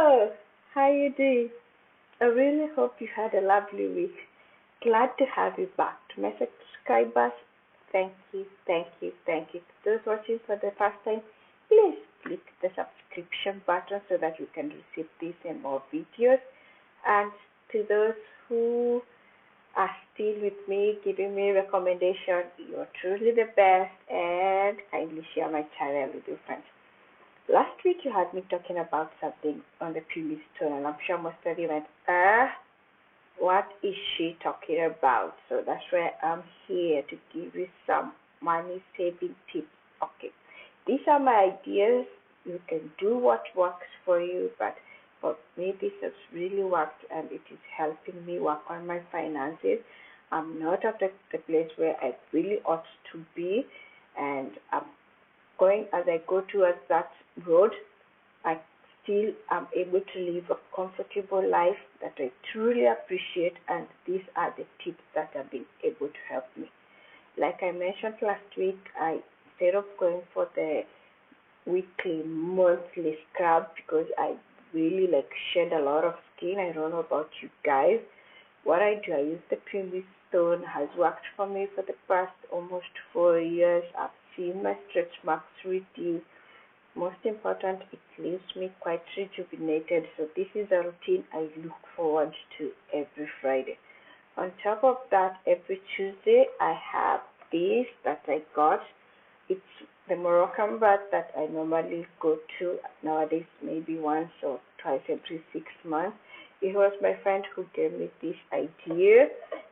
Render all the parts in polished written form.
Hello, how you doing? I really hope you had a lovely week. Glad to have you back. To my subscribers, thank you. To those watching for the first time, please click the subscription button so that you can receive these and more videos. And to those who are still with me, giving me recommendation, you're truly the best and kindly share my channel with your friends. Last week you had me talking about something on the previous tone, and I'm sure most of you went, what is she talking about? So that's why I'm here to give you some money saving tips. Okay, these are my ideas. You can do what works for you, but for me, this has really worked and it is helping me work on my finances. I'm not at the place where I really ought to be, and I'm going as I go towards that road. I still am able to live a comfortable life that I truly appreciate, and these are the tips that have been able to help me. Like I mentioned last week, I instead of going for the weekly, monthly scrub because I really like shed a lot of skin. I don't know about you guys. What I do, I use the Pumice Stone, has worked for me for the past almost 4 years. I've seen my stretch marks reduce. Most important, it leaves me quite rejuvenated. So this is a routine I look forward to every Friday. On top of that, every Tuesday I have this that I got. It's the Moroccan bath that I normally go to nowadays, maybe once or twice every 6 months. It was my friend who gave me this idea.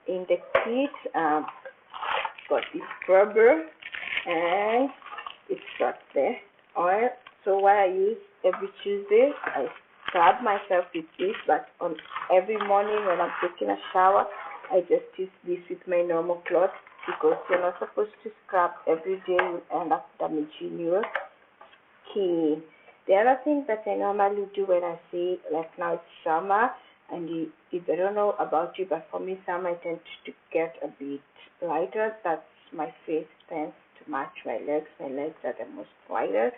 In the kit, got this rubber and it's got the oil. So what I use every Tuesday, I scrub myself with this, but on every morning when I'm taking a shower, I just use this with my normal clothes because you're not supposed to scrub every day. You end up damaging your skin. The other thing that I normally do when I say, like now it's summer, and if I don't know about you, but for me, summer I tend to get a bit lighter. That's my face tends to match my legs. My legs are the most lightest.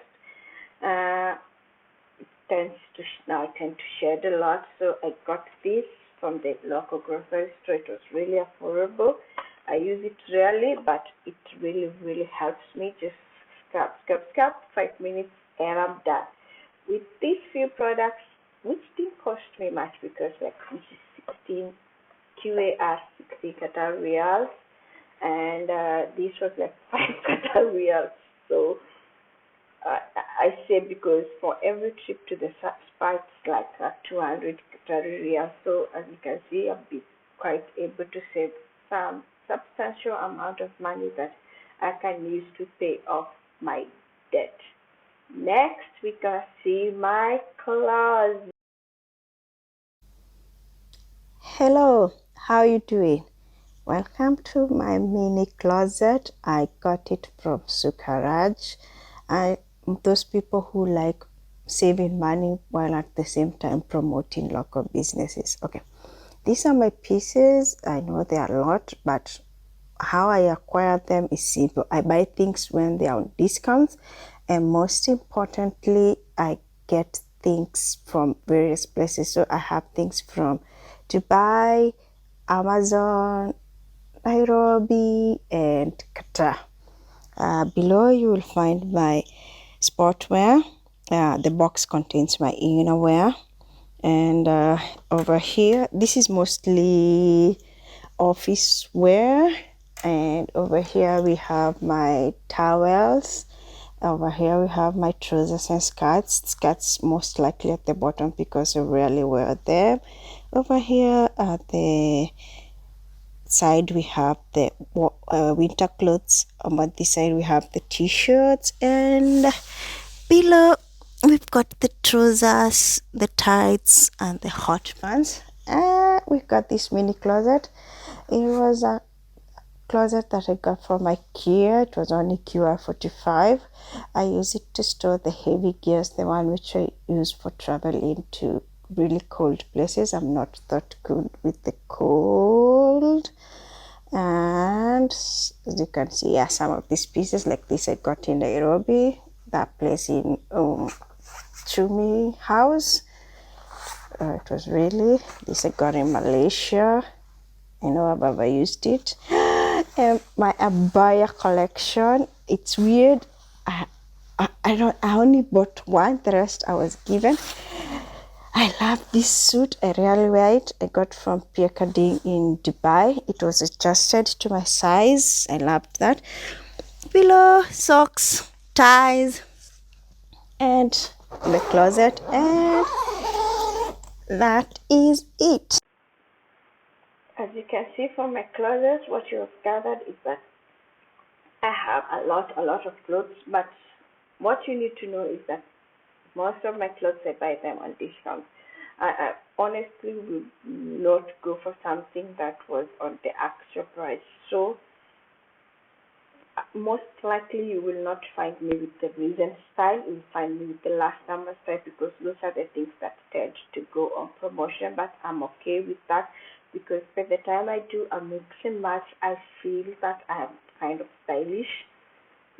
It tends to now I tend to shed a lot, so I got this from the local grocery store. It was really affordable. I use it rarely, but it really helps me. Just scrub, 5 minutes, and I'm done. With these few products, which didn't cost me much because like this is 16 QAR 60 Qatar Riyals, and this was like 5 Qatar Riyals. So I say because for every trip to the spa it's like 200 Qatari Riyals. So as you can see, I've been quite able to save some substantial amount of money that I can use to pay off my debt. Next, we can see my closet. Hello, how you doing? Welcome to my mini closet. I got it from Sukaraj. Those people who like saving money while at the same time promoting local businesses. Okay, these are my pieces. I know they are a lot, but how I acquire them is simple. I buy things when they are on discounts, and most importantly, I get things from various places. So I have things from Dubai, Amazon, Nairobi, and Qatar. Below you will find my sportwear. The box contains my innerwear, and over here this is mostly office wear, and over here we have my towels. Over here we have my trousers and skirts most likely at the bottom because I rarely wear them. Over here at the side we have the winter clothes. On this side we have the t-shirts, and below we've got the trousers, the tights, and the hot pants. We've got this mini closet. It was a closet that I got from IKEA. It was only QR45. I use it to store the heavy gears, the one which I use for traveling to really cold places. I'm not that good with the cold. And as you can see, yeah, some of these pieces like this I got in Nairobi, that place in Chumi house. It was really, this I got in Malaysia. I know Ababa used it. And my abaya collection, it's weird. I only bought one, the rest I was given. I love this suit. I really wear it. I got from Pierre Cardin in Dubai. It was adjusted to my size. I loved that. Pillow, socks, ties, and the closet, and that is it. As you can see from my closet, what you have gathered is that I have a lot of clothes, but what you need to know is that most of my clothes I buy them on discount. I honestly would not go for something that was on the actual price. So most likely you will not find me with the recent style. You will find me with the last summer style because those are the things that tend to go on promotion. But I'm okay with that because by the time I do a mix and match, I feel that I'm kind of stylish.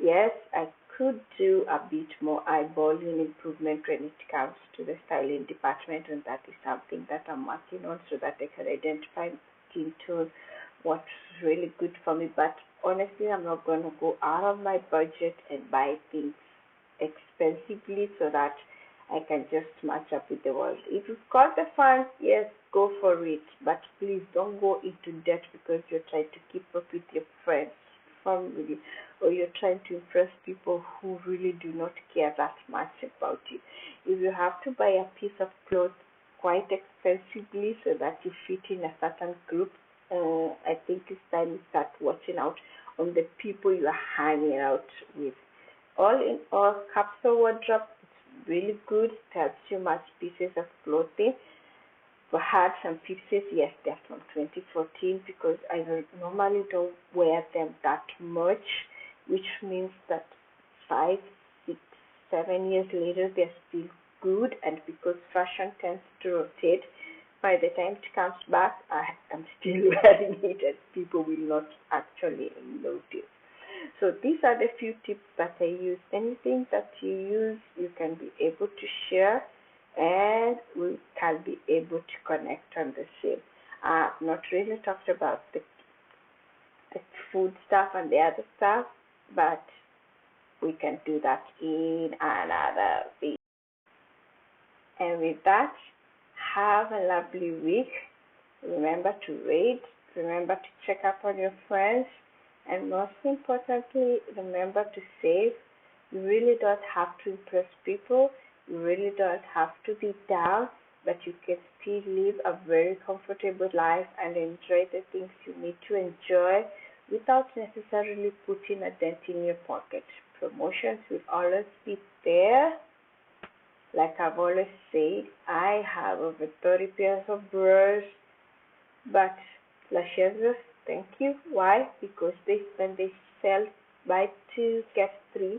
Yes, I could do a bit more eyeballing improvement when it comes to the styling department, and that is something that I'm working on so that I can identify skin tone, what's really good for me. But honestly, I'm not going to go out of my budget and buy things expensively so that I can just match up with the world. If you've got the funds, yes, go for it. But please don't go into debt because you're trying to keep up with your friends, family, or you're trying to impress people who really do not care that much about you. If you have to buy a piece of clothes quite expensively so that you fit in a certain group, I think it's time you start watching out on the people you are hanging out with. All in all, capsule wardrobe, it's really good. It helps you match pieces of clothing. I had some pieces, yes, they're from 2014 because I normally don't wear them that much, which means that 5, 6, 7 years later they're still good. And because fashion tends to rotate, by the time it comes back, I am still wearing it and people will not actually notice. So these are the few tips that I use. Anything that you use, you can be able to share and we can be able to connect on the same. Not really talked about the food stuff and the other stuff, but we can do that in another video. And with that, have a lovely week. Remember to rate, remember to check up on your friends, and most importantly, remember to save. You really don't have to impress people. You really don't have to be down, but you can still live a very comfortable life and enjoy the things you need to enjoy without necessarily putting a dent in your pocket. Promotions will always be there. Like I've always said, I have over 30 pairs of bras, but Lashes, thank you. Why? Because when they sell buy two get three,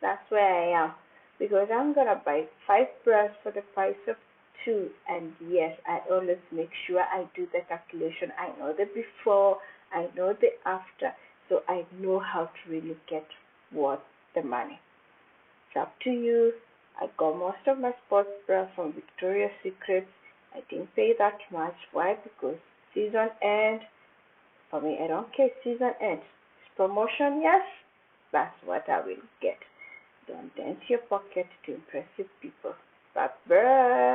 that's where I am. Because I'm gonna buy 5 bras for the price of two, and yes, I always make sure I do the calculation. I know the before, I know the after, so I know how to really get worth the money. It's up to you. I got most of my sports bras from Victoria's Secret. I didn't pay that much. Why? Because season end. For me, I don't care season end. It's promotion, yes. That's what I will get. Don't dent your pocket to impress people. Bye bye.